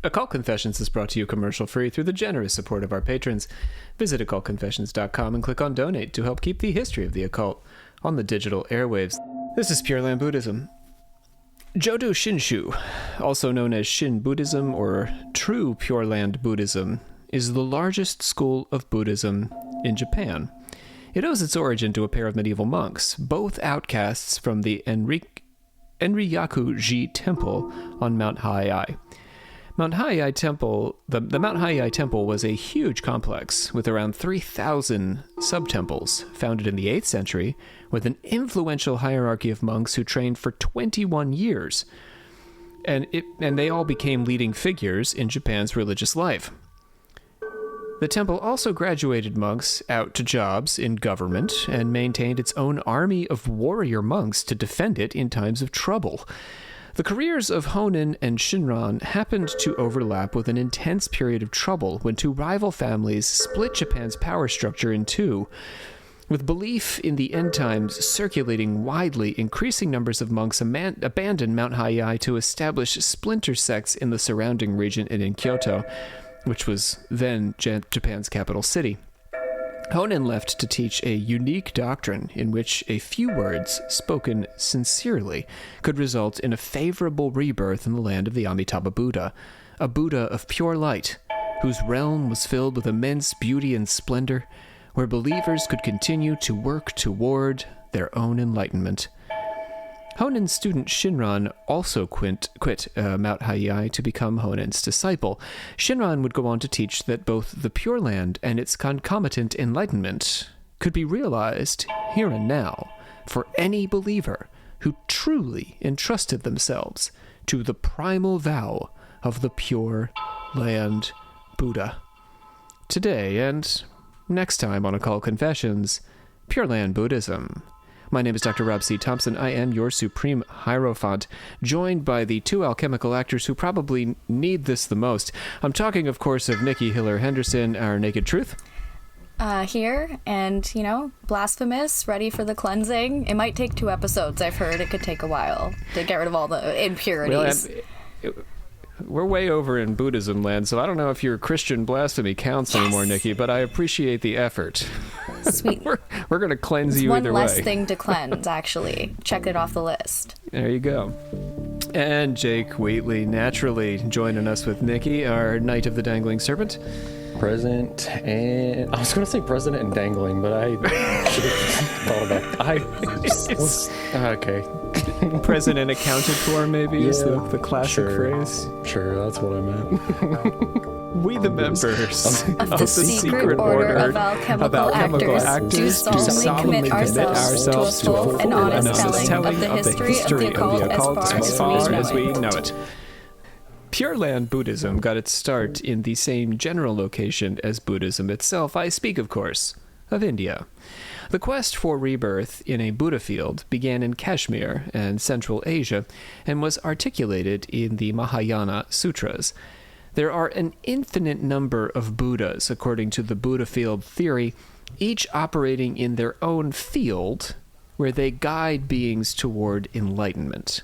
Occult Confessions is brought to you commercial-free through the generous support of our patrons. Visit occultconfessions.com and click on Donate to help keep the history of the occult on the digital airwaves. This is Pure Land Buddhism. Jodo Shinshu, also known as Shin Buddhism or True Pure Land Buddhism, is the largest school of Buddhism in Japan. It owes its origin to a pair of medieval monks, both outcasts from the Enryaku-ji Temple on Mount Haiai. Mount Haiai Temple, the Mount Haiai Temple was a huge complex with around 3,000 sub-temples founded in the 8th century with an influential hierarchy of monks who trained for 21 years. And they all became leading figures in Japan's religious life. The temple also graduated monks out to jobs in government and maintained its own army of warrior monks to defend it in times of trouble. The careers of Honen and Shinran happened to overlap with an intense period of trouble when two rival families split Japan's power structure in two. With belief in the end times circulating widely, increasing numbers of monks abandoned Mount Haiai to establish splinter sects in the surrounding region and in Kyoto, which was then Japan's capital city. Honen left to teach a unique doctrine in which a few words spoken sincerely could result in a favorable rebirth in the land of the Amitabha Buddha, a Buddha of pure light, whose realm was filled with immense beauty and splendor, where believers could continue to work toward their own enlightenment. Honen's student Shinran also quit Mount Haiai to become Honen's disciple. Shinran would go on to teach that both the Pure Land and its concomitant enlightenment could be realized here and now for any believer who truly entrusted themselves to the primal vow of the Pure Land Buddha. Today and next time on Occult Confessions, Pure Land Buddhism. My name is Dr. Rob C. Thompson. I am your Supreme Hierophant, joined by the two alchemical actors who probably need this the most. I'm talking, of course, of Nikki Hiller-Henderson, our Naked Truth. Here, and, blasphemous, ready for the cleansing. It might take 2 episodes. I've heard it could take a while to get rid of all the impurities. Well, we're way over in Buddhism land, so I don't know if your Christian blasphemy counts anymore, Nikki, but I appreciate the effort. Sweet. We're going to cleanse you either way. One less thing to cleanse, actually. Check it off the list. There you go. And Jake Wheatley, naturally joining us with Nikki, our Knight of the Dangling Serpent. Present and... I was going to say present and dangling, but I should have thought about okay. Present and accounted for, maybe, is the classic phrase. Sure, that's what I meant. We, the members of the secret order of alchemical actors, do solemnly commit ourselves to a full and honest telling of the history of the occult as far as we know it. Pure Land Buddhism got its start in the same general location as Buddhism itself. I speak, of course, of India. The quest for rebirth in a Buddha field began in Kashmir and Central Asia and was articulated in the Mahayana Sutras. There are an infinite number of Buddhas, according to the Buddha field theory, each operating in their own field where they guide beings toward enlightenment.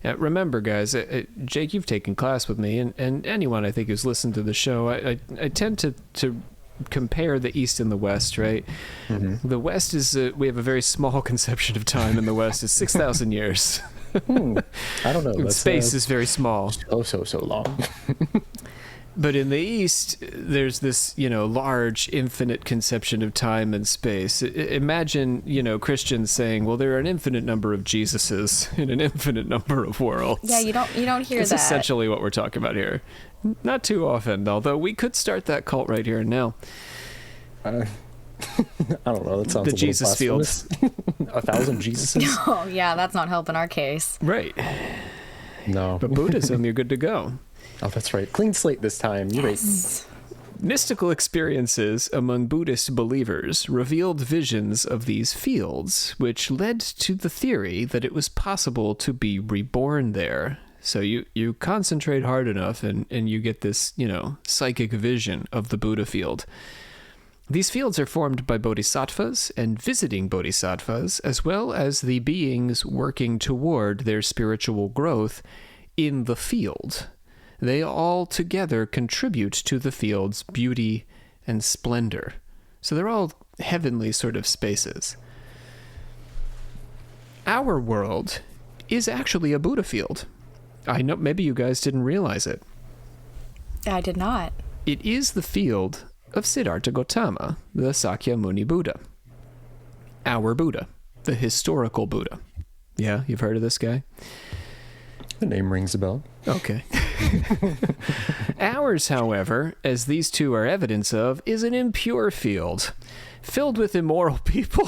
Remember, guys, Jake, you've taken class with me, and anyone I think who's listened to the show, I tend to compare the East and the West, right? Mm-hmm. The West is, we have a very small conception of time in the West. It's 6,000 years. I don't know. Space is very small. So long. But in the East, there's this, large, infinite conception of time and space. Imagine, Christians saying, well, there are an infinite number of Jesuses in an infinite number of worlds. Yeah, you don't hear That's that. That's essentially what we're talking about here. Not too often, although we could start that cult right here and now. I don't know. That sounds the a Jesus field. 1,000 Jesuses? Oh, yeah, that's not helping our case. Right. No. But Buddhism, you're good to go. Oh, that's right. Clean slate this time. You're right. Mystical experiences among Buddhist believers revealed visions of these fields, which led to the theory that it was possible to be reborn there. So you concentrate hard enough and you get this, psychic vision of the Buddha field. These fields are formed by bodhisattvas and visiting bodhisattvas, as well as the beings working toward their spiritual growth in the field. they all together contribute to the field's beauty and splendor. So they're all heavenly sort of spaces. Our world is actually a Buddha field. I know maybe you guys didn't realize it. I did not. It is the field of Siddhartha Gautama, the Sakyamuni Buddha. Our Buddha, the historical Buddha. Yeah, you've heard of this guy? The name rings a bell. Okay. Ours, however, as these two are evidence of, is an impure field, filled with immoral people.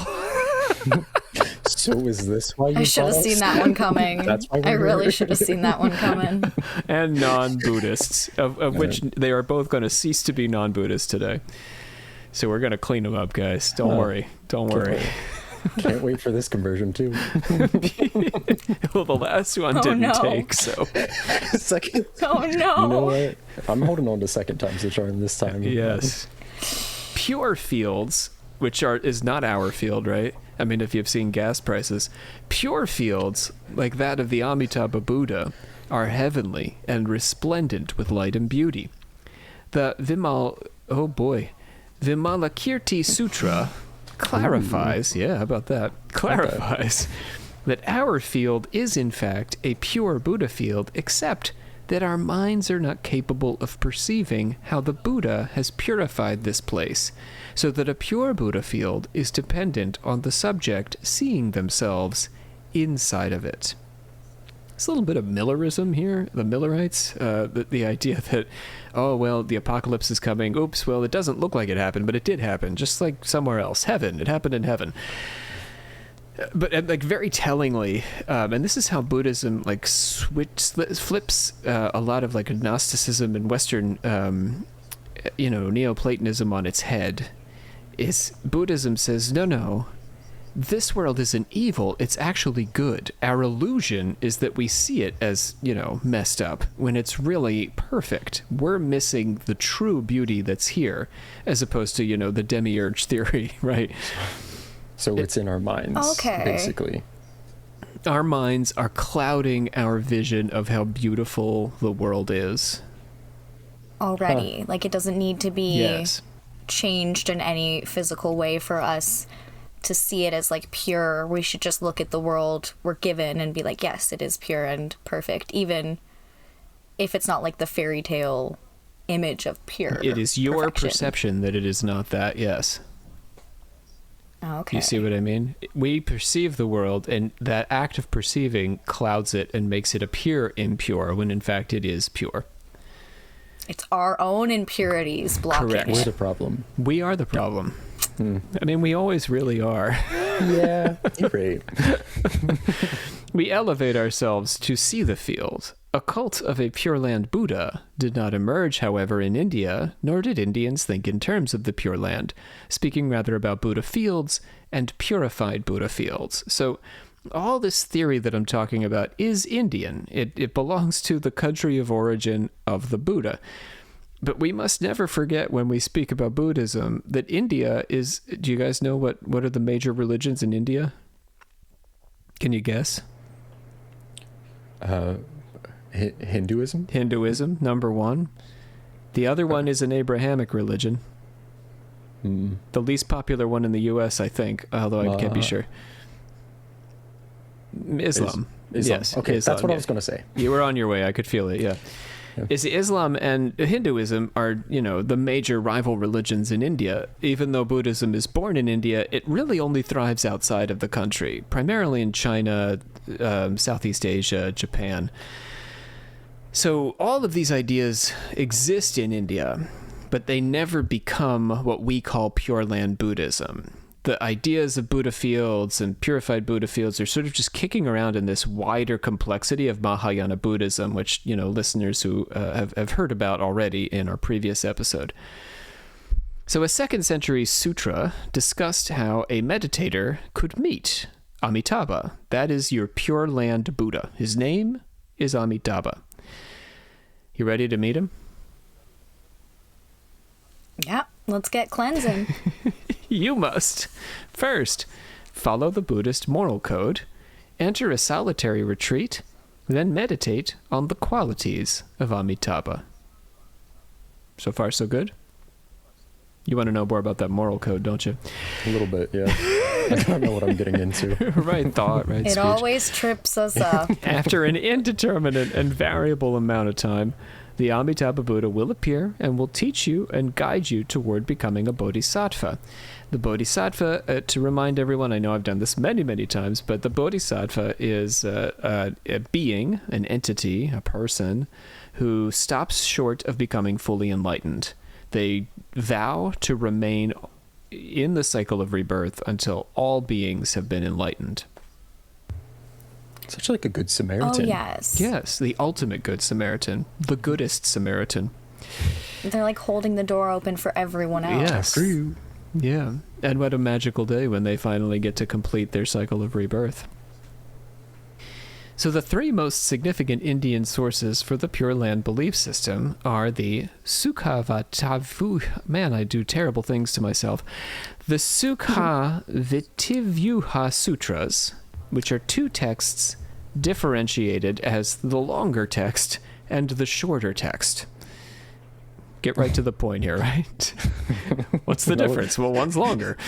So is this why you I should have seen that one coming. That's why I really should have seen that one coming. And non-Buddhists, of which they are both going to cease to be non-Buddhists today. So we're going to clean them up, guys. Don't worry. Don't worry. Can't wait for this conversion, too. Well, the last one didn't take, so... Second. Oh, no. You know what? I'm holding on to second times the charm this time. Yes. Pure fields, which is not our field, right? I mean, if you've seen gas prices, pure fields, like that of the Amitabha Buddha, are heavenly and resplendent with light and beauty. The Vimalakirti Sutra clarifies, how about that? Clarifies that our field is in fact a pure Buddha field, except that our minds are not capable of perceiving how the Buddha has purified this place, so that a pure Buddha field is dependent on the subject seeing themselves inside of it. There's a little bit of Millerism here, the Millerites, the idea that, oh, well, the apocalypse is coming. Oops, well, it doesn't look like it happened, but it did happen, just like somewhere else. Heaven, it happened in heaven. But like very tellingly, and this is how Buddhism like flips a lot of like Gnosticism and Western, Neoplatonism on its head, is Buddhism says, no, this world isn't evil, it's actually good. Our illusion is that we see it as, messed up, when it's really perfect. We're missing the true beauty that's here, as opposed to, the demiurge theory, right? So it's in our minds, basically. Our minds are clouding our vision of how beautiful the world is. Already. Like, it doesn't need to be changed in any physical way for us to see it as like pure. We should just look at the world we're given and be like, yes, it is pure and perfect, even if it's not like the fairy tale image of pure. It is your perception that it is not that, yes. Okay. You see what I mean? We perceive the world, and that act of perceiving clouds it and makes it appear impure, when in fact it is pure. It's our own impurities blocking Correct. it. We're the problem. We are the problem. I mean, we always really are. Yeah, you're right. We elevate ourselves to see the field. A cult of a Pure Land Buddha did not emerge, however, in India, nor did Indians think in terms of the Pure Land, speaking rather about Buddha fields and purified Buddha fields. So all this theory that I'm talking about is Indian. It belongs to the country of origin of the Buddha. But we must never forget when we speak about Buddhism that India is... Do you guys know what are the major religions in India? Can you guess? Hinduism? Hinduism, number one. The other one is an Abrahamic religion. The least popular one in the U.S., I think, although I can't be sure. Islam. Yes. Okay, Islam, that's what I was going to say. You were on your way. I could feel it, yeah. Is Islam and Hinduism are, the major rival religions in India. Even though Buddhism is born in India, it really only thrives outside of the country, primarily in China, Southeast Asia, Japan. So all of these ideas exist in India, but they never become what we call Pure Land Buddhism. The ideas of Buddha fields and purified Buddha fields are sort of just kicking around in this wider complexity of Mahayana Buddhism, which, listeners who have heard about already in our previous episode. So a 2nd century sutra discussed how a meditator could meet Amitabha. That is your Pure Land Buddha. His name is Amitabha. You ready to meet him? Yeah, let's get cleansing. You must. First, follow the Buddhist moral code, enter a solitary retreat, Then meditate on the qualities of Amitabha. So far, so good? You want to know more about that moral code, don't you? A little bit, yeah. I don't know what I'm getting into. Right thought, right It speech. always trips us up. After an indeterminate and variable amount of time, the Amitabha Buddha will appear and will teach you and guide you toward becoming a bodhisattva. The bodhisattva, to remind everyone, I know I've done this many, many times, but the bodhisattva is a being, an entity, a person, who stops short of becoming fully enlightened. They vow to remain in the cycle of rebirth until all beings have been enlightened. Such like a good Samaritan. Oh, yes. Yes, the ultimate good Samaritan, the goodest Samaritan. They're like holding the door open for everyone else. Yes. After you. Yeah, and what a magical day when they finally get to complete their cycle of rebirth. So the three most significant Indian sources for the Pure Land belief system are the Sukhavativyuha, man, I do terrible things to myself, the Sukhavativyuha Sutras, which are two texts differentiated as the longer text and the shorter text. Get right to the point here, right? What's the difference? Well, one's longer.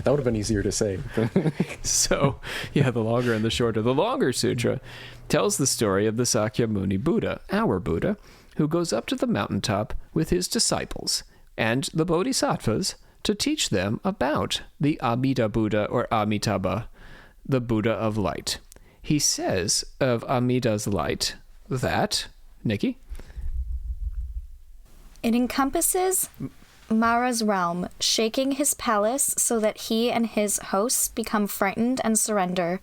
That would have been easier to say. So, yeah, the longer and the shorter. The longer sutra tells the story of the Sakyamuni Buddha, our Buddha, who goes up to the mountaintop with his disciples and the bodhisattvas to teach them about the Amida Buddha or Amitabha, the Buddha of light. He says of Amida's light that, Nikki? It encompasses Mara's realm, shaking his palace so that he and his hosts become frightened and surrender.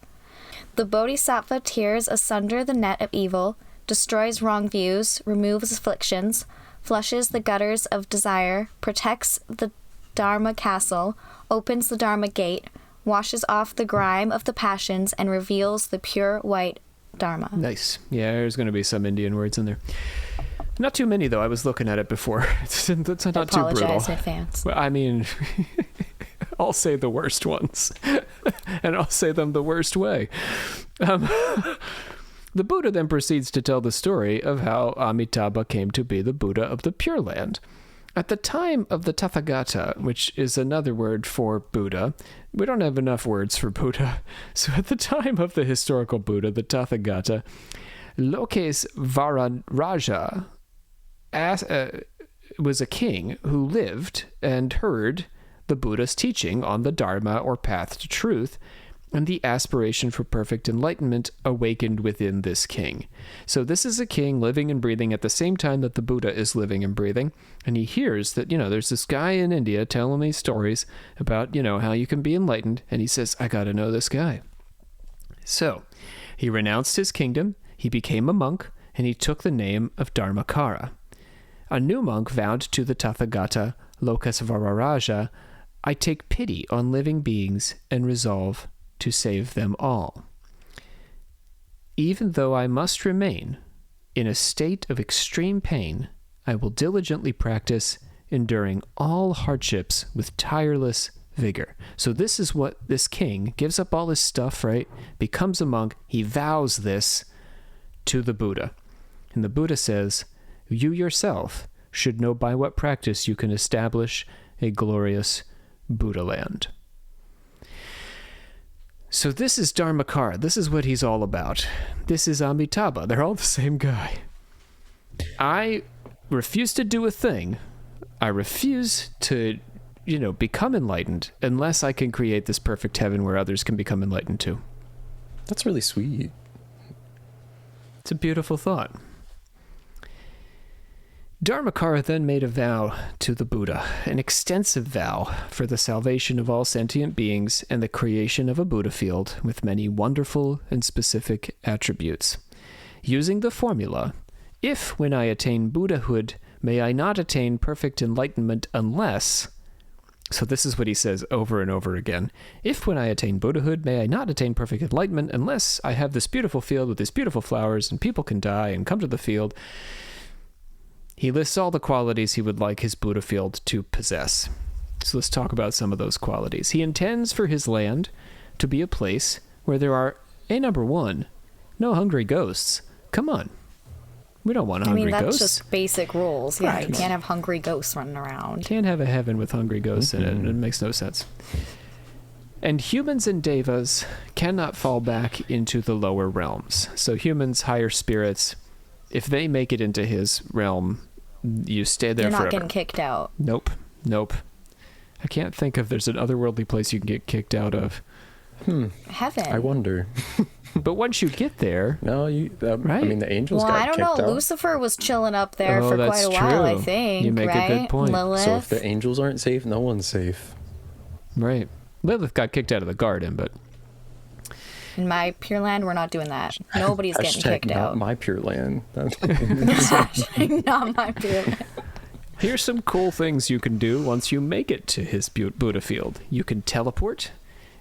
The Bodhisattva tears asunder the net of evil, destroys wrong views, removes afflictions, flushes the gutters of desire, protects the Dharma castle, opens the Dharma gate, washes off the grime of the passions, and reveals the pure white Dharma. Nice. Yeah, there's going to be some Indian words in there. Not too many, though. I was looking at it before. It's not too brutal. Apologize in advance. Well, I mean, I'll say the worst ones, and I'll say them the worst way. The Buddha then proceeds to tell the story of how Amitabha came to be the Buddha of the Pure Land. At the time of the Tathagata, which is another word for Buddha, we don't have enough words for Buddha. So at the time of the historical Buddha, the Tathagata, Lokes Vararaja was a king who lived and heard the Buddha's teaching on the Dharma or path to truth, and the aspiration for perfect enlightenment awakened within this king. So this is a king living and breathing at the same time that the Buddha is living and breathing, and he hears that, there's this guy in India telling these stories about, how you can be enlightened, and he says, I gotta know this guy. So he renounced his kingdom, he became a monk, and he took the name of Dharmakara. A new monk vowed to the Tathagata, Lokasvararaja, I take pity on living beings and resolve to save them all. Even though I must remain in a state of extreme pain, I will diligently practice enduring all hardships with tireless vigor. So this is what this king gives up all his stuff, right? Becomes a monk. He vows this to the Buddha. And the Buddha says, you yourself should know by what practice you can establish a glorious Buddha land. So this is Dharmakara. This is what he's all about. This is Amitabha. They're all the same guy. I refuse to do a thing. I refuse to, become enlightened unless I can create this perfect heaven where others can become enlightened too. That's really sweet. It's a beautiful thought. Dharmakara then made a vow to the Buddha, an extensive vow for the salvation of all sentient beings and the creation of a Buddha field with many wonderful and specific attributes. Using the formula, if when I attain Buddhahood, may I not attain perfect enlightenment unless... So this is what he says over and over again. If when I attain Buddhahood, may I not attain perfect enlightenment unless I have this beautiful field with these beautiful flowers and people can die and come to the field. He lists all the qualities he would like his Buddha field to possess. So let's talk about some of those qualities. He intends for his land to be a place where there are, number one, No hungry ghosts. Come on. We don't want hungry I mean, that's ghosts. just basic rules. Yeah, Right. you can't have hungry ghosts running around. Can't have a heaven with hungry ghosts in it. It makes no sense. And humans and devas cannot fall back into the lower realms. So humans, higher spirits, if they make it into his realm, you stay there You're not forever. getting kicked out. Nope. I can't think if there's an otherworldly place you can get kicked out of. Heaven. I wonder. But once you get there... No, Right. I mean, the angels Well, got I don't kicked know. out. Lucifer was chilling up there Oh, for that's quite a while, I true. think. You make a right? good point. Lilith. So if the angels aren't safe, no one's safe. Right. Lilith got kicked out of the garden, but... In my Pure Land, we're not doing that. Nobody's getting Hashtag kicked not out. my Pure Land. Hashtag not my Pure Land. Here's some cool things you can do once you make it to his Buddha field. You can teleport,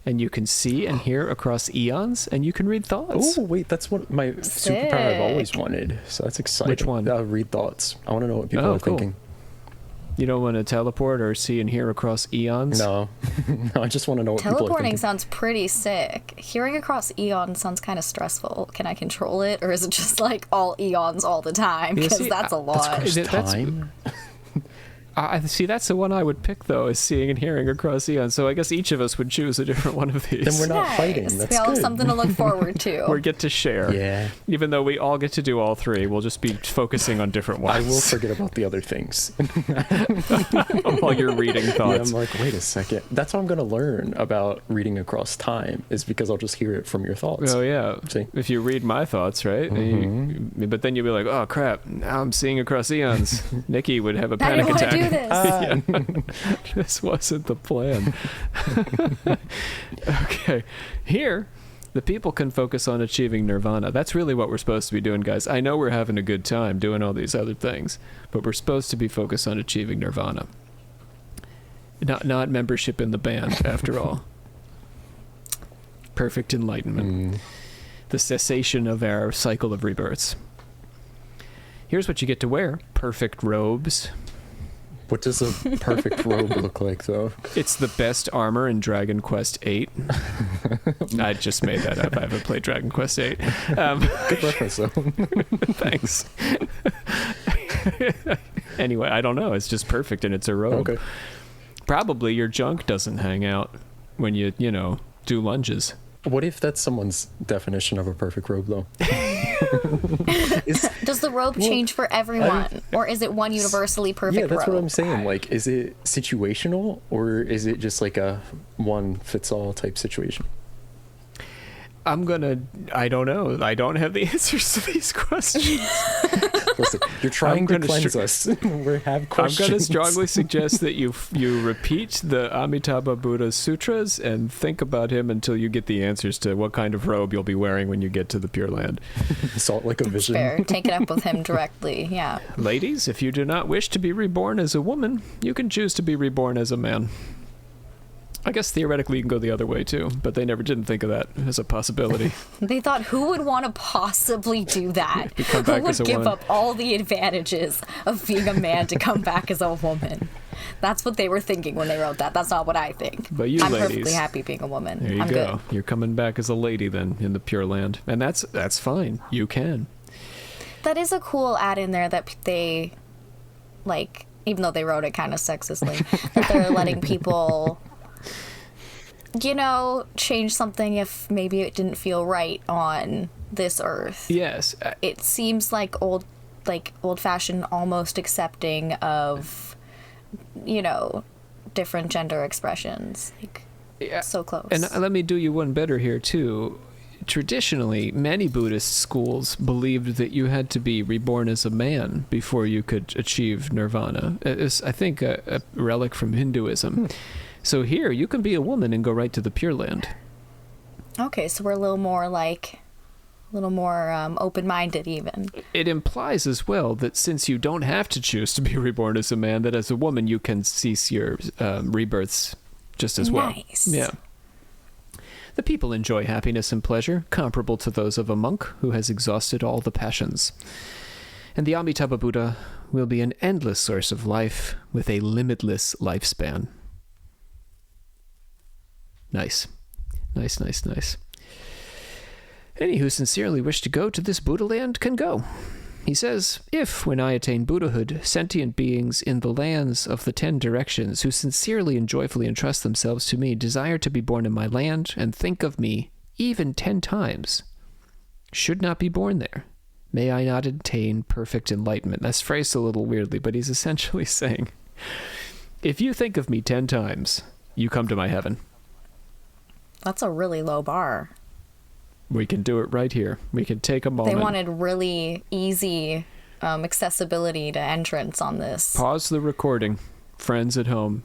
and you can see and hear across eons, and you can read thoughts. Oh, wait, that's what my superpower I've always wanted. So that's exciting. Which one? Read thoughts. I want to know what people Oh, are cool. thinking. You don't want to teleport or see and hear across eons? No. No, I just want to know what people are Teleporting thinking. sounds pretty sick. Hearing across eons sounds kind of stressful. Can I control it, or is it just like all eons all the time? Yeah, Because see, that's a lot. That's- Time? I see, that's the one I would pick, though, is seeing and hearing across eons. So I guess each of us would choose a different one of these. Then we're not Nice. fighting. That's we all have good. something to look forward to. We get to share. Yeah. Even though we all get to do all three, we'll just be focusing on different I ones. will forget about the other things. While you're reading Yeah, thoughts. I'm like, wait a second. That's how I'm going to learn about reading across time, is because I'll just hear it from your thoughts. Oh, yeah. See? If you read my thoughts, right? But then you'll be like, oh, crap, now I'm seeing across eons. Nikki would have a I panic didn't want to attack. do this. This wasn't the plan. Okay. Here, the people can focus on achieving nirvana. That's really what we're supposed to be doing, guys. I know we're having a good time doing all these other things, but we're supposed to be focused on achieving nirvana. Not membership in the band, after all. Perfect enlightenment. The cessation of our cycle of rebirths. Here's what you get to wear. Perfect robes. What does a perfect robe look like, though? It's the best armor in Dragon Quest VIII. I just made that up. I haven't played Dragon Quest VIII. Good reference, though. Thanks. Anyway, I don't know. It's just perfect, and it's a robe. Okay. Probably your junk doesn't hang out when you do lunges. What if that's someone's definition of a perfect robe, though? Does the robe change for everyone, or is it one universally perfect Yeah, that's robe? what I'm saying. Like, is it situational, or is it just like a one-fits-all type situation? I don't know. I don't have the answers to these questions. Listen, you're trying to gonna cleanse us. We have questions. I'm going to strongly suggest that you repeat the Amitabha Buddha's sutras and think about him until you get the answers to what kind of robe you'll be wearing when you get to the Pure Land. Salt like a vision. Fair. Take it up with him directly. Yeah. Ladies, if you do not wish to be reborn as a woman, you can choose to be reborn as a man. I guess theoretically you can go the other way too, but they never didn't think of that as a possibility. They thought, who would want to possibly do that? Come Who back would as a give woman. up all the advantages of being a man to come back as a woman? That's what they were thinking when they wrote that. That's not what I think. But you I'm ladies, perfectly happy being a woman. There you I'm go. good. You're coming back as a lady then in the Pure Land, and that's fine. You can. That is a cool add in there that they, like, even though they wrote it kind of sexistly, that they're letting people, change something if maybe it didn't feel right on this earth. Yes. It seems like old-fashioned, almost accepting of, different gender expressions. Like, Yeah. so close. And let me do you one better here too. Traditionally, many Buddhist schools believed that you had to be reborn as a man before you could achieve nirvana. It's, I think, a relic from Hinduism. So here, you can be a woman and go right to the Pure Land. Okay, so we're a little more open-minded even. It implies as well that since you don't have to choose to be reborn as a man, that as a woman you can cease your rebirths just as well. Nice. Yeah. The people enjoy happiness and pleasure, comparable to those of a monk who has exhausted all the passions. And the Amitabha Buddha will be an endless source of life with a limitless lifespan. Nice. Nice, nice, nice. Any who sincerely wish to go to this Buddha land can go. He says, if, when I attain Buddhahood, sentient beings in the lands of the 10 directions who sincerely and joyfully entrust themselves to me desire to be born in my land and think of me even 10 times, should not be born there. May I not attain perfect enlightenment. That's phrased a little weirdly, but he's essentially saying, if you think of me 10 times, you come to my heaven. That's a really low bar. We can do it right here. We can take a moment. They wanted really easy accessibility to entrance on this. Pause the recording, friends at home,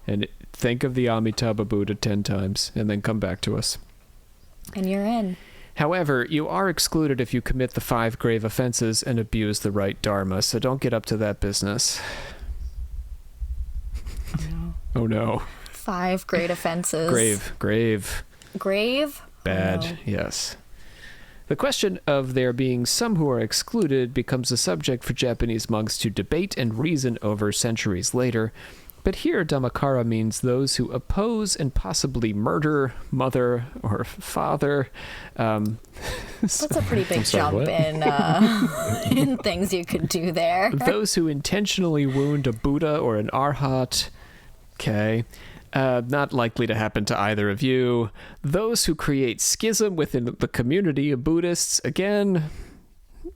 and think of the Amitabha Buddha 10 times, and then come back to us. And you're in. However, you are excluded if you commit the 5 grave offenses and abuse the right dharma, so don't get up to that business. No. Oh no. 5 great offenses. Grave. Bad, oh, no. Yes. The question of there being some who are excluded becomes a subject for Japanese monks to debate and reason over centuries later. But here, Dhammakara means those who oppose and possibly murder mother or father. That's a pretty big jump in things you could do there. Those who intentionally wound a Buddha or an Arhat. Okay. Not likely to happen to either of you. Those who create schism within the community of Buddhists. Again,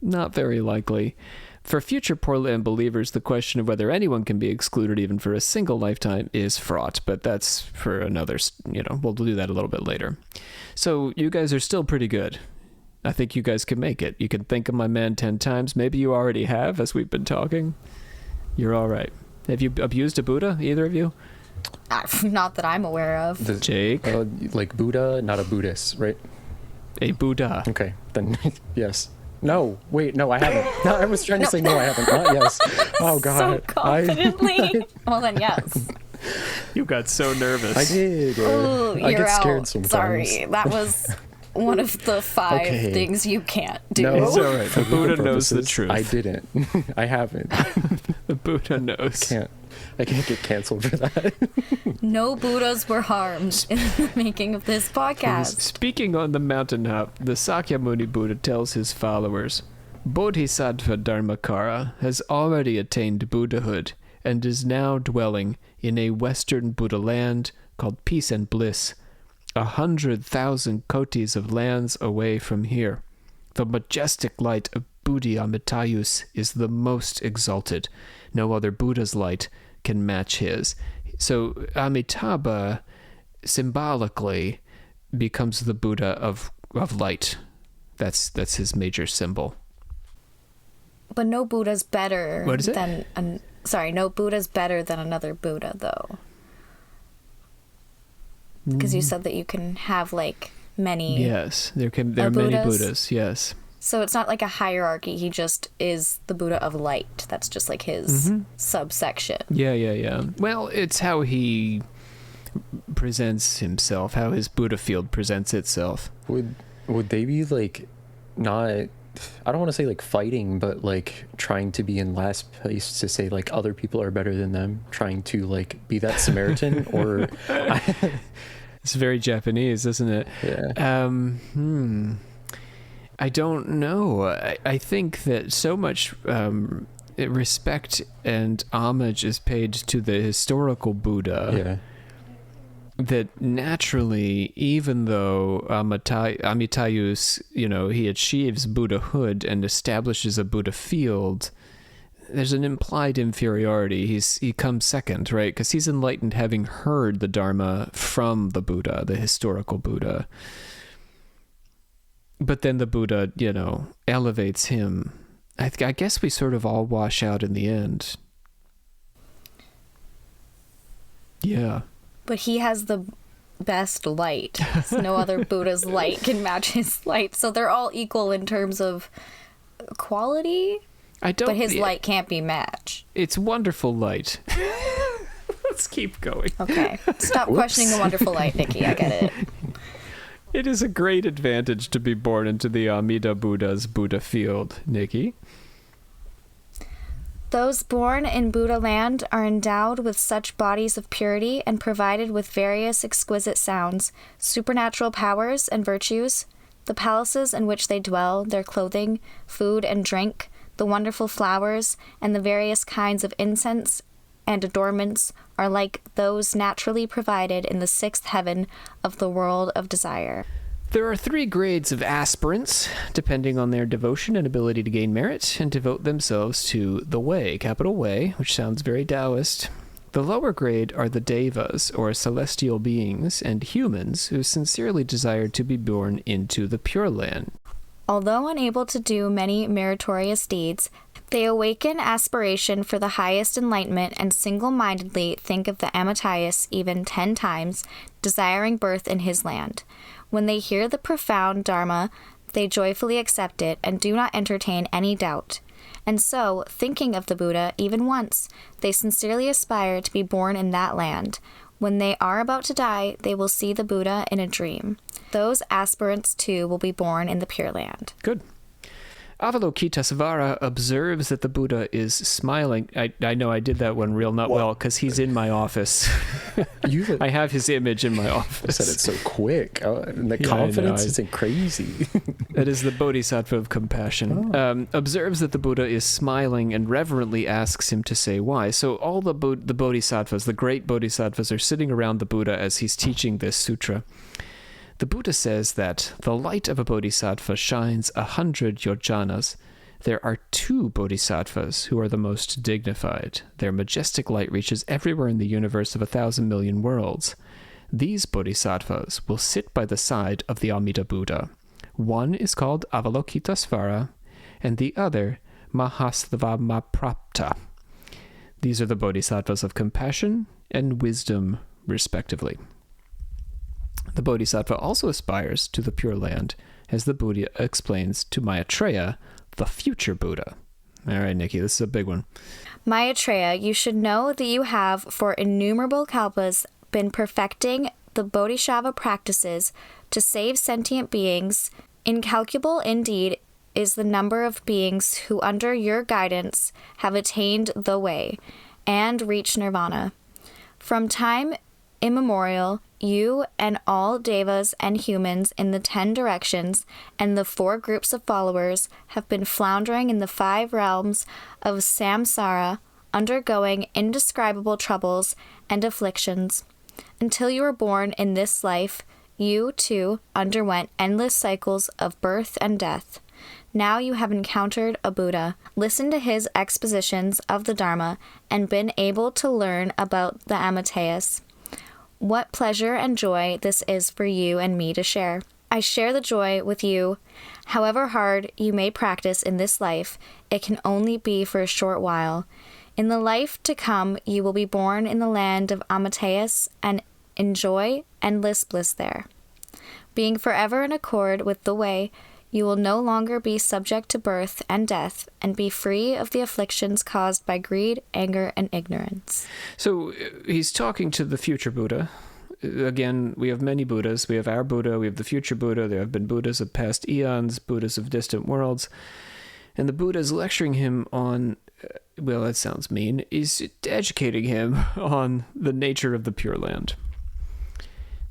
not very likely. For future Pure Land believers, the question of whether anyone can be excluded even for a single lifetime is fraught, but that's for another, we'll do that a little bit later. So you guys are still pretty good. I think you guys can make it. You can think of my man 10 times. Maybe you already have, as we've been talking. You're all right. Have you abused a Buddha, either of you? Not that I'm aware of. Jake? Like Buddha, not a Buddhist, right? A Buddha. Okay, then yes. No, wait, no, I haven't. No, I was trying to say no, I haven't. Not yes. Oh, God. So confidently. Well, then, yes. You got so nervous. I did. Ooh, I you're get scared out. sometimes. Sorry, that was one of the 5 things you can't do. No, it's all right. The Buddha knows the truth. I didn't. I haven't. The Buddha knows. I can't get canceled for that. No Buddhas were harmed in the making of this podcast. Speaking on the mountaintop, the Sakyamuni Buddha tells his followers, Bodhisattva Dharmakara has already attained Buddhahood and is now dwelling in a Western Buddha land called Peace and Bliss, 100,000 kotis of lands away from here. The majestic light of Buddhi Amitayus is the most exalted. No other Buddha's light can match his. So Amitabha symbolically becomes the Buddha of light. That's his major symbol. But no Buddha's better What is it? than no Buddha's better than another Buddha though. Because you said that you can have like many. Yes, there are many Buddhas. Yes. So it's not like a hierarchy. He just is the Buddha of light. That's just like his subsection. Yeah. Well, it's how he presents himself, how his Buddha field presents itself. Would they be like not, I don't want to say like fighting, but like trying to be in last place to say like other people are better than them, trying to like be that Samaritan or It's very Japanese, isn't it? Yeah. I don't know. I think that so much respect and homage is paid to the historical Buddha that naturally, even though Amitayus, he achieves Buddhahood and establishes a Buddha field, there's an implied inferiority. He comes second, right? Because he's enlightened having heard the Dharma from the Buddha, the historical Buddha. But then the Buddha, elevates him. I guess we sort of all wash out in the end. Yeah. But he has the best light. So no other Buddha's light can match his light. So they're all equal in terms of quality. But his light can't be matched. It's wonderful light. Let's keep going. Okay. Stop questioning the wonderful light, Nikki. I get it. It is a great advantage to be born into the Amida Buddha's Buddha field, Nikki. Those born in Buddha land are endowed with such bodies of purity and provided with various exquisite sounds, supernatural powers and virtues, The palaces in which they dwell, their clothing, food and drink, the wonderful flowers, and the various kinds of incense and adornments are like those naturally provided in the sixth heaven of the world of desire. There are 3 grades of aspirants, depending on their devotion and ability to gain merit and devote themselves to the way, capital Way, which sounds very Taoist. The lower grade are the devas, or celestial beings, and humans who sincerely desire to be born into the Pure Land. Although unable to do many meritorious deeds, they awaken aspiration for the highest enlightenment and single-mindedly think of the Amitayus even 10 times, desiring birth in his land. When they hear the profound Dharma, they joyfully accept it and do not entertain any doubt. And so, thinking of the Buddha even once, they sincerely aspire to be born in that land. When they are about to die, they will see the Buddha in a dream. Those aspirants, too, will be born in the Pure Land. Good. Avalokitesvara observes that the Buddha is smiling. I know I did that one real not well because he's in my office. I have his image in my office. I said it so quick. The confidence isn't crazy. That is the Bodhisattva of compassion. Observes that the Buddha is smiling and reverently asks him to say why. So all the Bodhisattvas, the great Bodhisattvas, are sitting around the Buddha as he's teaching this sutra. The Buddha says that the light of a bodhisattva shines 100 yojanas. There are 2 bodhisattvas who are the most dignified. Their majestic light reaches everywhere in the universe of 1,000 million worlds. These bodhisattvas will sit by the side of the Amida Buddha. One is called Avalokitesvara, and the other Mahasvamaprapta. These are the bodhisattvas of compassion and wisdom, respectively. The Bodhisattva also aspires to the Pure Land, as the Buddha explains to Maitreya, the future Buddha. All right, Nikki, this is a big one. Maitreya, you should know that you have, for innumerable kalpas, been perfecting the Bodhisattva practices to save sentient beings. Incalculable, indeed, is the number of beings who, under your guidance, have attained the way and reached nirvana. From time immemorial, you and all devas and humans in the 10 directions and the 4 groups of followers have been floundering in the 5 realms of samsara, undergoing indescribable troubles and afflictions. Until you were born in this life, you, too, underwent endless cycles of birth and death. Now you have encountered a Buddha, listened to his expositions of the Dharma, and been able to learn about the Amitayus. What pleasure and joy this is for you and me to share. I share the joy with you. However hard you may practice in this life, it can only be for a short while. In the life to come, you will be born in the land of Amitayus and enjoy endless bliss there. Being forever in accord with the way, you will no longer be subject to birth and death and be free of the afflictions caused by greed, anger, and ignorance. So he's talking to the future Buddha. Again, we have many Buddhas. We have our Buddha, we have the future Buddha. There have been Buddhas of past eons, Buddhas of distant worlds. And the Buddha is lecturing him on, well, that sounds mean, he's educating him on the nature of the Pure Land.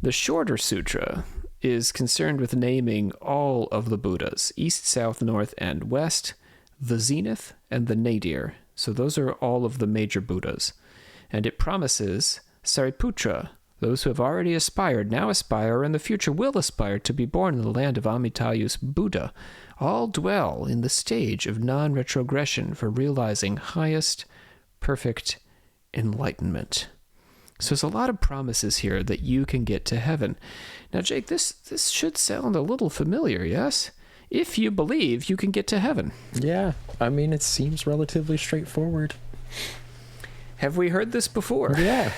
The shorter sutra is concerned with naming all of the Buddhas, east, south, north, and west, the zenith, and the nadir. So those are all of the major Buddhas. And it promises Sariputra, those who have already aspired, now aspire, and in the future will aspire to be born in the land of Amitayus Buddha, all dwell in the stage of non-retrogression for realizing highest, perfect enlightenment. So there's a lot of promises here that you can get to heaven. Now, Jake, this should sound a little familiar, yes? If you believe you can get to heaven. Yeah, I mean, it seems relatively straightforward. Have we heard this before? Yeah.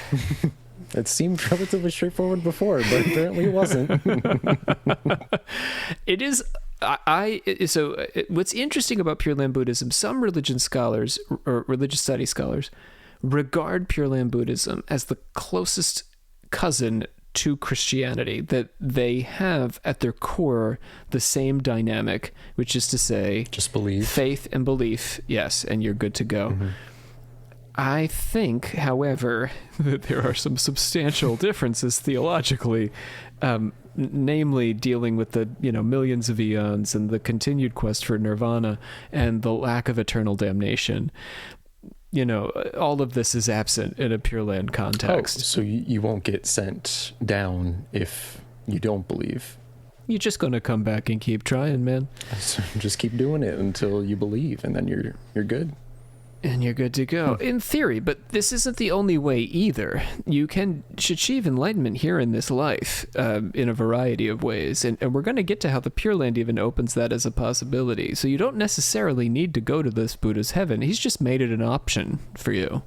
It seemed relatively straightforward before, but apparently it wasn't. It is. What's interesting about Pure Land Buddhism, some religion scholars, or religious studies scholars, regard Pure Land Buddhism as the closest cousin to Christianity, that they have at their core the same dynamic, which is to say, just believe, faith and belief, yes, and you're good to go. Mm-hmm. I think, however, that there are some substantial differences theologically. namely dealing with the, millions of eons and the continued quest for nirvana and the lack of eternal damnation. All of this is absent in a Pure Land context. Oh, so you won't get sent down if you don't believe. You're just going to come back and keep trying, man. So just keep doing it until you believe, and then you're good. And you're good to go. In theory, but this isn't the only way either. You can achieve enlightenment here in this life in a variety of ways. And we're going to get to how the Pure Land even opens that as a possibility. So you don't necessarily need to go to this Buddha's heaven. He's just made it an option for you.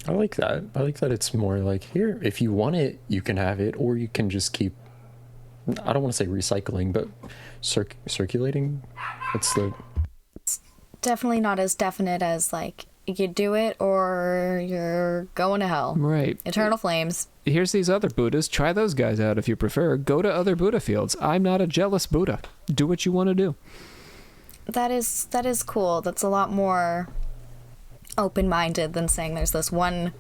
I like that. I like that it's more like, here, if you want it, you can have it, or you can just keep, I don't want to say recycling, but circulating. It's definitely not as definite as like you do it or you're going to hell. Right. Eternal flames. Here's these other Buddhas. Try those guys out if you prefer. Go to other Buddha fields. I'm not a jealous Buddha. Do what you want to do. That is cool. That's a lot more open-minded than saying there's this one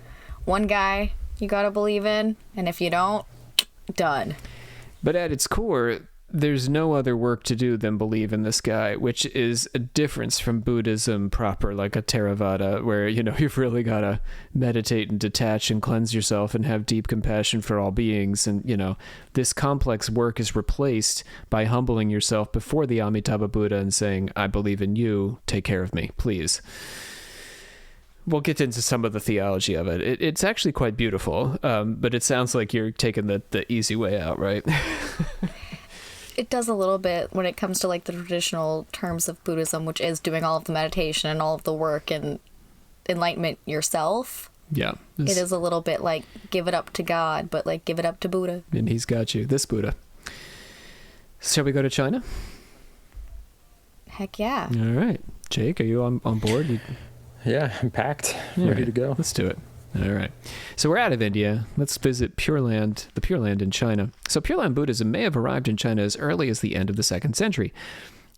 guy you got to believe in, and if you don't, done. But at its core, there's no other work to do than believe in this guy, which is a difference from Buddhism proper, like a Theravada, where, you've really got to meditate and detach and cleanse yourself and have deep compassion for all beings. And, this complex work is replaced by humbling yourself before the Amitabha Buddha and saying, I believe in you, take care of me, please. We'll get into some of the theology of it. It's actually quite beautiful, but it sounds like you're taking the easy way out, right? It does a little bit when it comes to like the traditional terms of Buddhism, which is doing all of the meditation and all of the work and enlightenment yourself. Yeah. It is a little bit like give it up to God, but like give it up to Buddha. And he's got you, this Buddha. Shall we go to China? Heck yeah. All right. Jake, are you on board? Yeah, I'm packed. Ready to go. Let's do it. All right. So we're out of India. Let's visit Pure Land, the Pure Land in China. So Pure Land Buddhism may have arrived in China as early as the end of the 2nd century.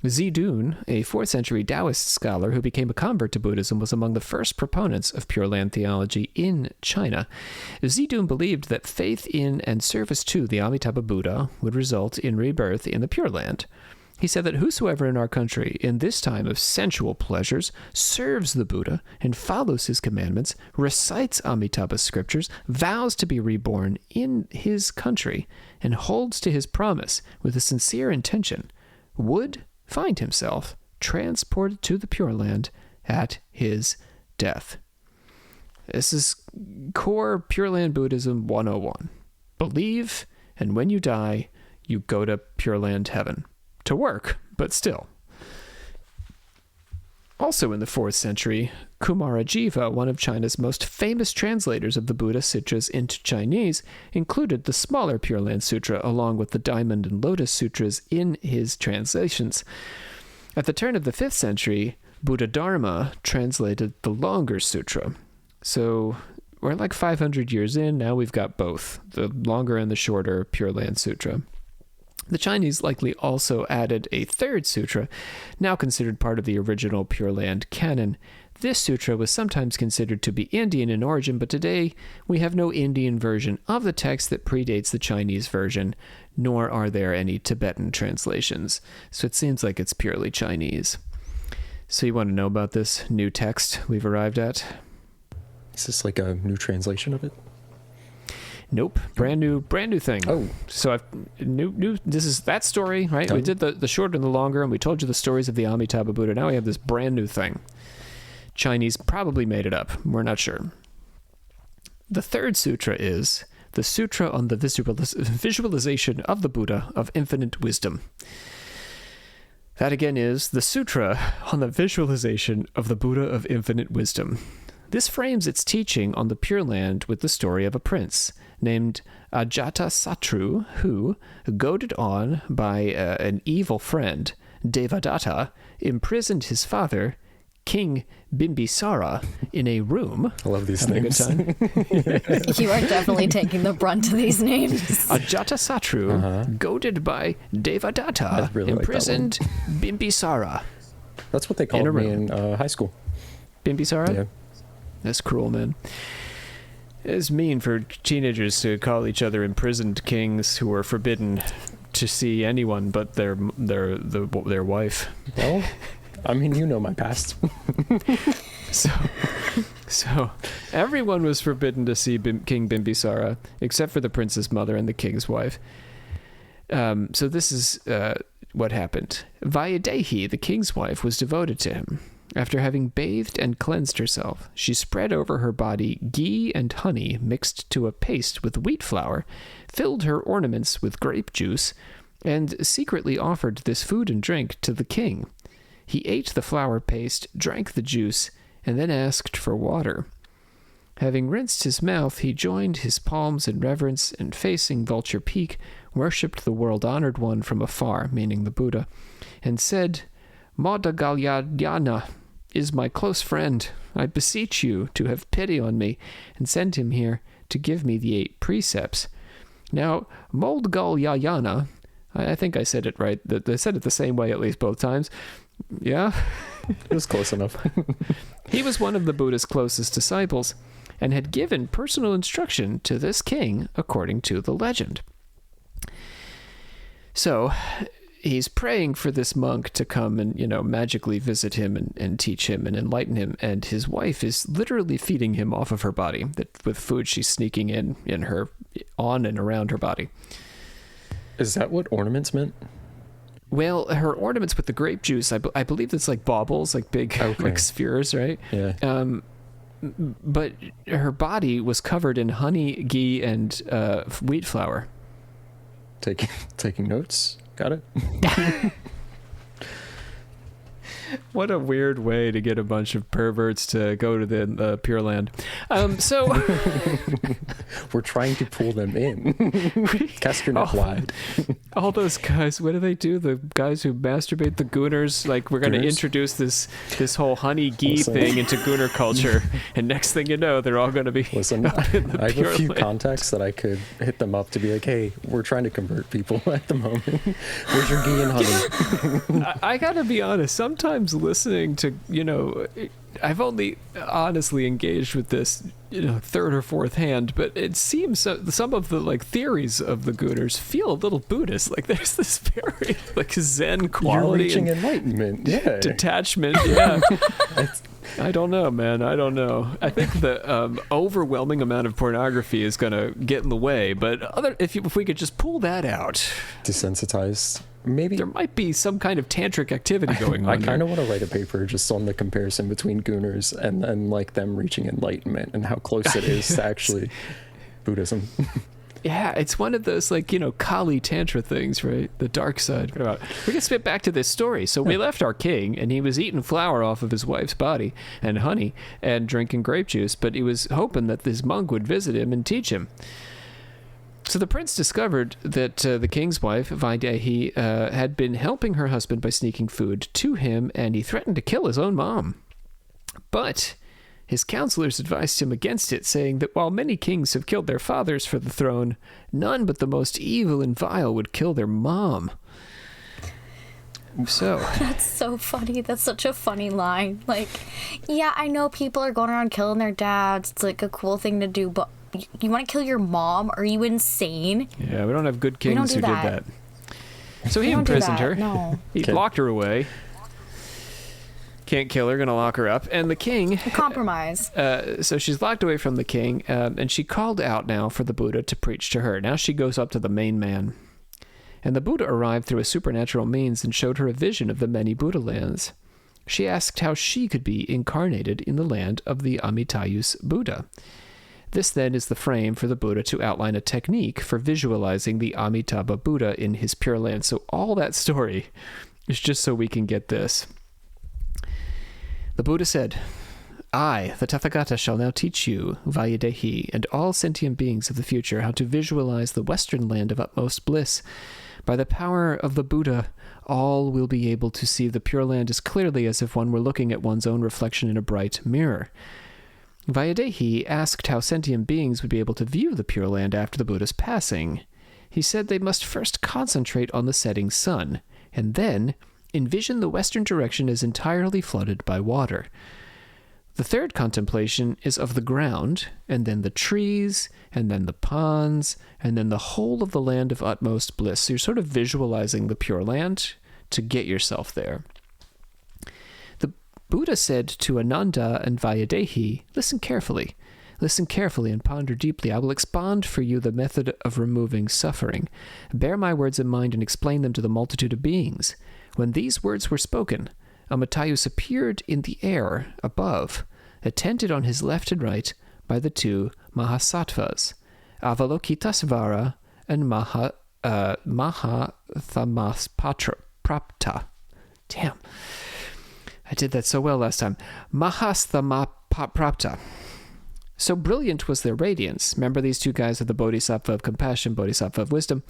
Zidun, a 4th century Taoist scholar who became a convert to Buddhism, was among the first proponents of Pure Land theology in China. Zidun believed that faith in and service to the Amitabha Buddha would result in rebirth in the Pure Land. He said that whosoever in our country, in this time of sensual pleasures, serves the Buddha and follows his commandments, recites Amitabha's scriptures, vows to be reborn in his country, and holds to his promise with a sincere intention, would find himself transported to the Pure Land at his death. This is core Pure Land Buddhism 101. Believe, and when you die, you go to Pure Land heaven. To work, but still. Also in the 4th century, Kumarajiva, one of China's most famous translators of the Buddha Sutras into Chinese, included the smaller Pure Land Sutra along with the Diamond and Lotus Sutras in his translations. At the turn of the 5th century, Buddha Dharma translated the longer sutra. So we're like 500 years in, now we've got both, the longer and the shorter Pure Land Sutra. The Chinese likely also added a 3rd sutra, now considered part of the original Pure Land canon. This sutra was sometimes considered to be Indian in origin, but today we have no Indian version of the text that predates the Chinese version, nor are there any Tibetan translations. So it seems like it's purely Chinese. So you want to know about this new text we've arrived at? Is this like a new translation of it? Nope, brand new thing. Oh, so I've new. This is that story, right? Oh. We did the short and the longer, and we told you the stories of the Amitabha Buddha. Now we have this brand new thing. Chinese probably made it up. We're not sure. The 3rd sutra is the Sutra on the Visualization of the Buddha of Infinite Wisdom. That again is the Sutra on the Visualization of the Buddha of Infinite Wisdom. This frames its teaching on the Pure Land with the story of a prince named Ajatasattu who, goaded on by an evil friend, Devadatta, imprisoned his father, King Bimbisara, in a room. I love these names. You are definitely taking the brunt of these names. Ajatasattu, goaded by Devadatta, really imprisoned Bimbisara. That's what they called me in high school. Bimbisara? Yeah. That's cruel, man. It's mean for teenagers to call each other imprisoned kings who are forbidden to see anyone but their wife. Well, I mean, you know my past. So everyone was forbidden to see King Bimbisara, except for the prince's mother and the king's wife. So this is what happened. Vyadehi, the king's wife, was devoted to him. After having bathed and cleansed herself, she spread over her body ghee and honey mixed to a paste with wheat flour, filled her ornaments with grape juice, and secretly offered this food and drink to the king. He ate the flour paste, drank the juice, and then asked for water. Having rinsed his mouth, he joined his palms in reverence and, facing Vulture Peak, worshipped the world-honored one from afar, meaning the Buddha, and said, Madagalyadhyana is my close friend. I beseech you to have pity on me and send him here to give me the 8 precepts. Now, Moldgalyayana, I think I said it right. I said it the same way at least both times. Yeah? It was close enough. He was one of the Buddha's closest disciples and had given personal instruction to this king according to the legend. So he's praying for this monk to come and, magically visit him and teach him and enlighten him. And his wife is literally feeding him off of her body with food she's sneaking on and around her body. Is that what ornaments meant? Well, her ornaments with the grape juice, I believe it's like baubles, like big like spheres, right? Yeah. But her body was covered in honey, ghee, and wheat flour. Taking notes. Got it. What a weird way to get a bunch of perverts to go to the Pure Land. So we're trying to pull them in. Cast your net wide. All those guys, what do they do? The guys who masturbate, the Gooners. Like, we're going to introduce this whole honey ghee thing into Gooner culture, and next thing you know, they're all going to be. Listen, I have a few contacts that I could hit them up to be like, hey, we're trying to convert people at the moment. Where's your ghee and honey? I gotta be honest. Sometimes listening to, I've only honestly engaged with this, third or fourth hand, but it seems some of the theories of the Gooners feel a little Buddhist. Like there's this very Zen quality, you're reaching enlightenment, detachment, yeah. I don't know, man. I don't know. I think the overwhelming amount of pornography is gonna get in the way, but if we could just pull that out, desensitized. Maybe there might be some kind of tantric activity going on. I kind of want to write a paper just on the comparison between Gooners and them reaching enlightenment and how close it is to actually Buddhism. Yeah, it's one of those Kali Tantra things, right? The dark side. We can spit back to this story. So we left our king, and he was eating flour off of his wife's body and honey and drinking grape juice, but he was hoping that this monk would visit him and teach him. So the prince discovered that the king's wife, Vaidehi, had been helping her husband by sneaking food to him, and he threatened to kill his own mom. But his counselors advised him against it, saying that while many kings have killed their fathers for the throne, none but the most evil and vile would kill their mom. So that's so funny. That's such a funny line. Yeah, I know people are going around killing their dads. It's a cool thing to do, but you want to kill your mom? Are you insane? Yeah, we don't have good kings who did that. So he imprisoned her. No. He locked her away. Can't kill her, gonna lock her up. And the king... Compromise. So she's locked away from the king, and she called out now for the Buddha to preach to her. Now she goes up to the main man. And the Buddha arrived through a supernatural means and showed her a vision of the many Buddha lands. She asked how she could be incarnated in the land of the Amitayus Buddha. This then is the frame for the Buddha to outline a technique for visualizing the Amitabha Buddha in his Pure Land. So all that story is just so we can get this. The Buddha said, I, the Tathagata, shall now teach you, Vyadehi, and all sentient beings of the future, how to visualize the western land of utmost bliss. By the power of the Buddha, all will be able to see the Pure Land as clearly as if one were looking at one's own reflection in a bright mirror. Vyadehi asked how sentient beings would be able to view the Pure Land after the Buddha's passing. He said they must first concentrate on the setting sun, and then envision the western direction as entirely flooded by water. The third contemplation is of the ground, and then the trees, and then the ponds, and then the whole of the land of utmost bliss. So you're sort of visualizing the Pure Land to get yourself there. The Buddha said to Ananda and Vyadehi, listen carefully and ponder deeply. I will expound for you the method of removing suffering. Bear my words in mind and explain them to the multitude of beings. When these words were spoken, Amitayus appeared in the air above, attended on his left and right by the two Mahasattvas, Avalokitesvara and Mahathamapatra. Damn. I did that so well last time. Mahasthamapatra. So brilliant was their radiance. Remember, these two guys are the Bodhisattva of compassion, Bodhisattva of wisdom.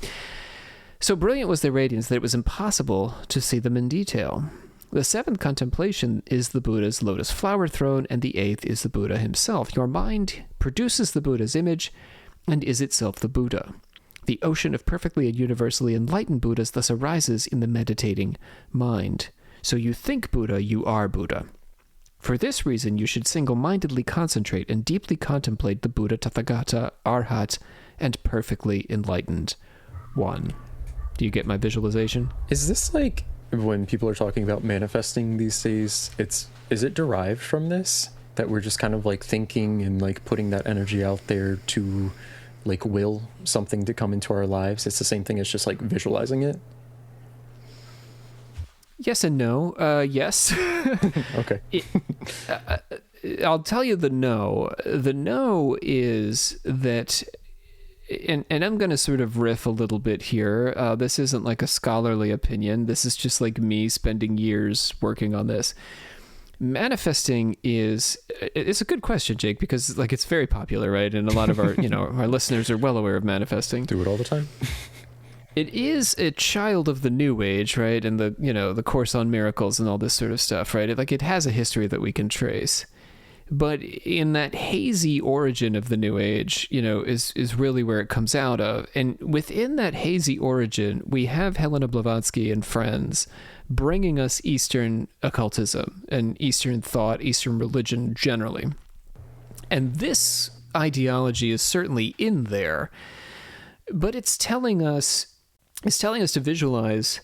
So brilliant was their radiance that it was impossible to see them in detail. The seventh contemplation is the Buddha's lotus flower throne, and the eighth is the Buddha himself. Your mind produces the Buddha's image and is itself the Buddha. The ocean of perfectly and universally enlightened Buddhas thus arises in the meditating mind. So you think Buddha, you are Buddha. For this reason, you should single-mindedly concentrate and deeply contemplate the Buddha, Tathagata, Arhat, and perfectly enlightened one. Do you get my visualization? Is this like when people are talking about manifesting these days, is it derived from this? That we're just kind of like thinking and like putting that energy out there to like will something to come into our lives? It's the same thing as just like visualizing it? Yes and no. Yes. Okay. I'll tell you the no. The no is that, and I'm going to sort of riff a little bit here. This isn't like a scholarly opinion. This is just like me spending years working on this. Manifesting it's a good question, Jake, because like it's very popular, right? And a lot of our, our listeners are well aware of manifesting. Do it all the time. It is a child of the New Age, right? And the Course on Miracles and all this sort of stuff, right? It has a history that we can trace. But in that hazy origin of the New Age, is really where it comes out of. And within that hazy origin, we have Helena Blavatsky and friends bringing us Eastern occultism and Eastern thought, Eastern religion generally. And this ideology is certainly in there, but it's telling us to visualize,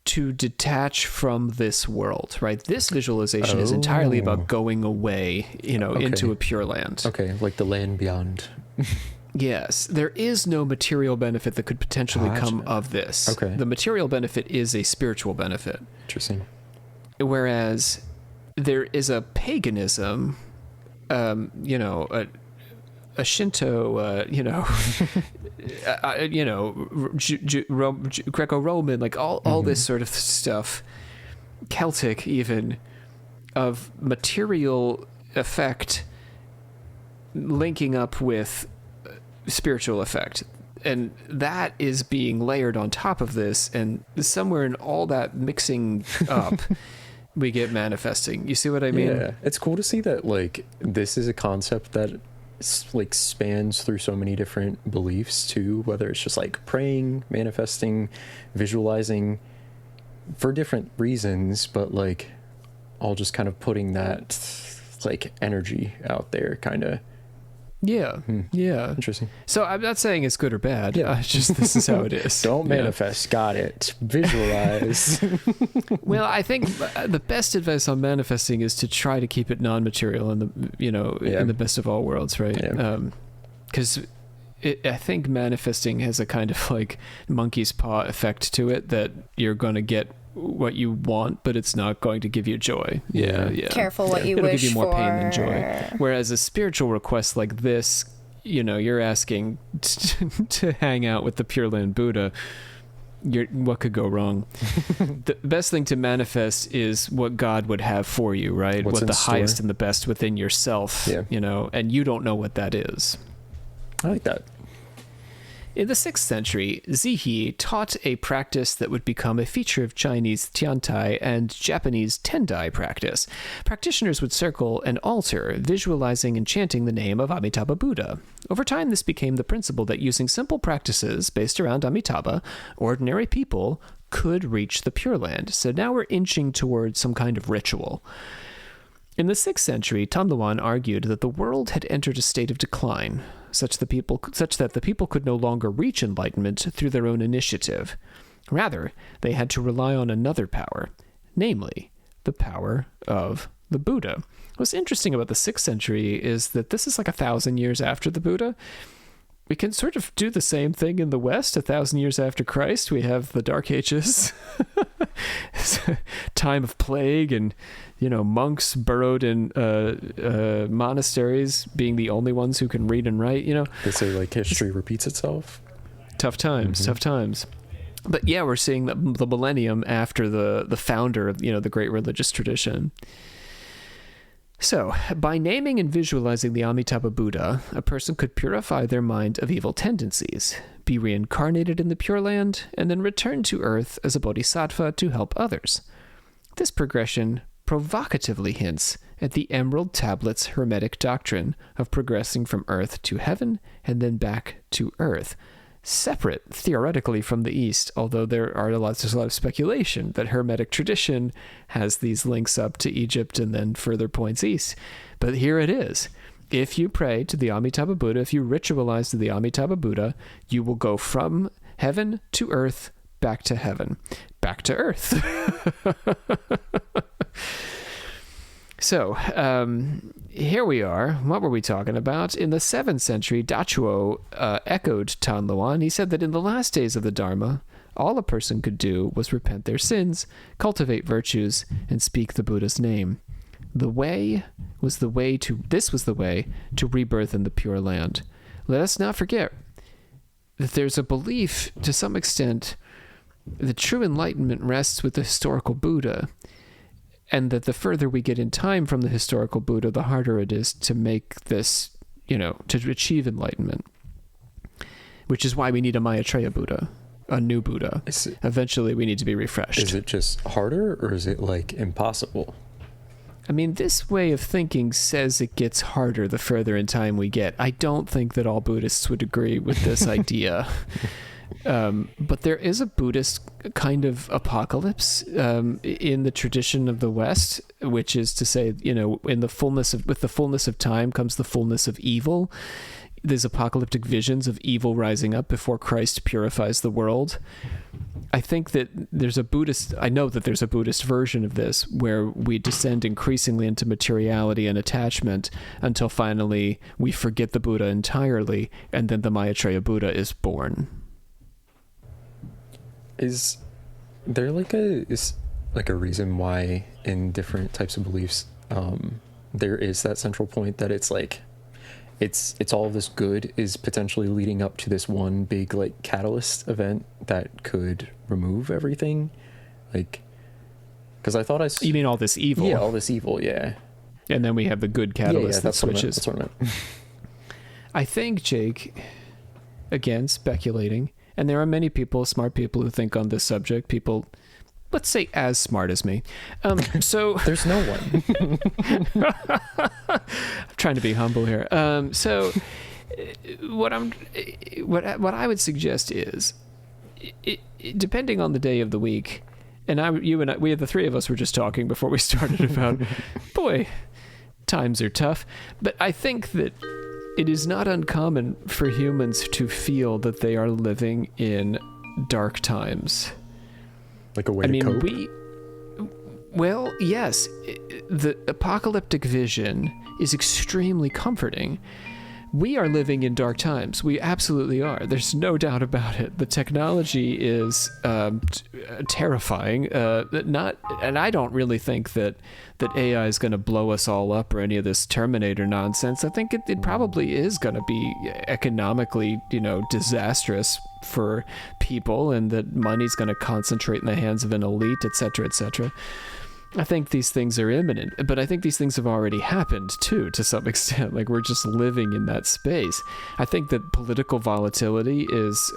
to detach from this world, right? This visualization is entirely about going away, into a pure land. Okay, like the land beyond. Yes, there is no material benefit that could potentially come of this. Okay. The material benefit is a spiritual benefit. Interesting. Whereas there is a paganism, a Shinto, Greco-Roman, like all this sort of stuff, Celtic even, of material effect linking up with spiritual effect. And that is being layered on top of this, and somewhere in all that mixing up, we get manifesting. You see what I mean? Yeah, it's cool to see that, like, this is a concept that like spans through so many different beliefs too, whether it's just like praying, manifesting, visualizing for different reasons, but like all just kind of putting that like energy out there kind of. Yeah. Interesting. So I'm not saying it's good or bad. Yeah. Just this is how it is. Don't manifest. Got it. Visualize. Well, I think the best advice on manifesting is to try to keep it non-material in the best of all worlds, right? Because I think manifesting has a kind of like monkey's paw effect to it, that you're going to get what you want, but it's not going to give you joy. Yeah. Careful what you It'll wish give you more for. pain than joy. Whereas a spiritual request like this, you're asking to hang out with the Pure Land Buddha. What could go wrong? The best thing to manifest is what God would have for you, right? What's what the store? highest and the best within yourself, and you don't know what that is. I like that. In the 6th century, Zihi taught a practice that would become a feature of Chinese Tiantai and Japanese Tendai practice. Practitioners would circle an altar, visualizing and chanting the name of Amitabha Buddha. Over time, this became the principle that using simple practices based around Amitabha, ordinary people could reach the Pure Land. So now we're inching towards some kind of ritual. In the 6th century, Tanluan argued that the world had entered a state of decline, such that the people could no longer reach enlightenment through their own initiative. Rather, they had to rely on another power, namely, the power of the Buddha. What's interesting about the 6th century is that this is like 1,000 years after the Buddha. We can sort of do the same thing in the West. 1,000 years after Christ, we have the Dark Ages, time of plague, and monks burrowed in monasteries, being the only ones who can read and write. They say like history repeats itself. Tough times. But yeah, we're seeing the millennium after the founder of the great religious tradition. So, by naming and visualizing the Amitabha Buddha, a person could purify their mind of evil tendencies, be reincarnated in the Pure Land, and then return to Earth as a bodhisattva to help others. This progression provocatively hints at the Emerald Tablet's Hermetic doctrine of progressing from Earth to heaven and then back to Earth, separate theoretically from the East, although there's a lot of speculation that Hermetic tradition has these links up to Egypt and then further points east. But here it is. If you pray to the Amitabha Buddha, if you ritualize to the Amitabha Buddha, you will go from heaven to earth, back to heaven, back to earth. So, here we are. What were we talking about? In the 7th century, Dachuo echoed Tanluan. He said that in the last days of the Dharma, all a person could do was repent their sins, cultivate virtues, and speak the Buddha's name. This was the way to rebirth in the Pure Land. Let us not forget that there's a belief, to some extent, that true enlightenment rests with the historical Buddha, and that the further we get in time from the historical Buddha, the harder it is to make this, to achieve enlightenment. Which is why we need a Maitreya Buddha, a new Buddha. Eventually, we need to be refreshed. Is it just harder, or is it like impossible? I mean, this way of thinking says it gets harder the further in time we get. I don't think that all Buddhists would agree with this idea. But there is a Buddhist kind of apocalypse in the tradition of the West, which is to say, with the fullness of time comes the fullness of evil. There's apocalyptic visions of evil rising up before Christ purifies the world. I think that I know that there's a Buddhist version of this where we descend increasingly into materiality and attachment until finally we forget the Buddha entirely, and then the Maitreya Buddha is born. Is there like a reason why in different types of beliefs there is that central point that it's like it's all of this good is potentially leading up to this one big like catalyst event that could remove everything? Like, because I thought you mean all this evil? Yeah, all this evil, yeah. And then we have the good catalyst that switches. That's what I meant. I think, Jake, again, speculating, and there are many people, smart people who think on this subject, people, let's say as smart as me. So there's no one. I'm trying to be humble here. So what I would suggest is, depending on the day of the week, and the three of us were just talking before we started about, boy, times are tough. But I think that it is not uncommon for humans to feel that they are living in dark times. Like a way to cope? Well, yes. The apocalyptic vision is extremely comforting. We are living in dark times. We absolutely are. There's no doubt about it. The technology is terrifying. And I don't really think that AI is going to blow us all up or any of this Terminator nonsense. I think it probably is going to be economically, disastrous for people, and that money's going to concentrate in the hands of an elite, et cetera, et cetera. I think these things are imminent, but I think these things have already happened too, to some extent. Like, we're just living in that space. I think that political volatility is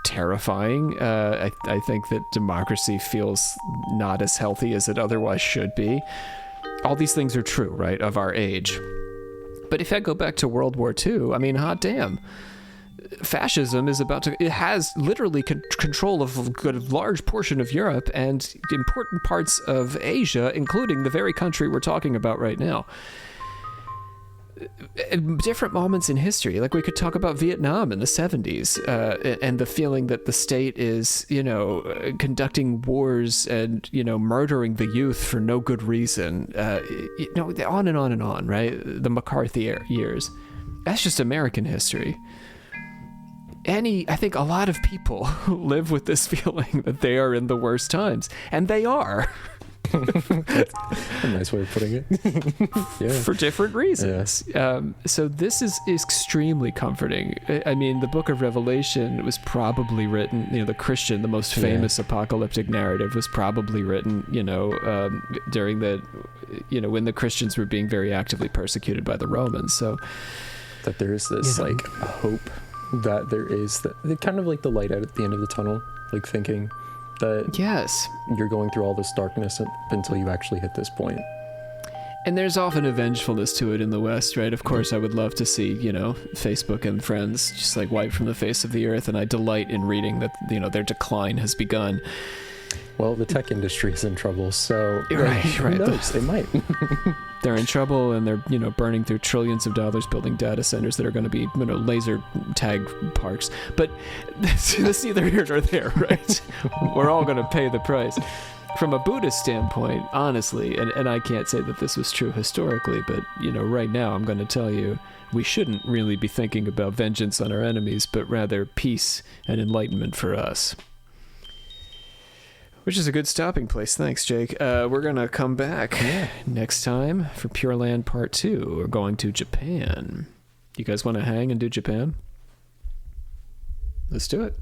terrifying. I think that democracy feels not as healthy as it otherwise should be. All these things are true, right, of our age. But if I go back to World War II, I mean, hot damn. fascism is about to, it has literally control of a good large portion of Europe and important parts of Asia, including the very country we're talking about right now. Different moments in history, like we could talk about Vietnam in the 70s, and the feeling that the state is, conducting wars and, murdering the youth for no good reason, on and on and on, right? The McCarthy years. That's just American history. I think a lot of people live with this feeling that they are in the worst times, and they are. That's a nice way of putting it. Yeah. For different reasons. Yeah. So this is extremely comforting. I mean, the Book of Revelation was probably written, the most famous apocalyptic narrative was probably written, during when the Christians were being very actively persecuted by the Romans. So that there is this hope that there is that kind of like the light at the end of the tunnel, like thinking that yes, you're going through all this darkness until you actually hit this point. And there's often a vengefulness to it in the West, right? Of course, I would love to see, Facebook and friends just like wiped from the face of the earth, and I delight in reading that, their decline has begun. Well, the tech industry is in trouble, so right. Who knows? They might. They're in trouble, and they're burning through trillions of dollars building data centers that are going to be laser tag parks. But that's neither here nor there, right? We're all going to pay the price. From a Buddhist standpoint, honestly, and I can't say that this was true historically, but right now I'm going to tell you we shouldn't really be thinking about vengeance on our enemies, but rather peace and enlightenment for us. Which is a good stopping place. Thanks, Jake. We're going to come back next time for Pure Land Part 2. We're going to Japan. You guys want to hang and do Japan? Let's do it.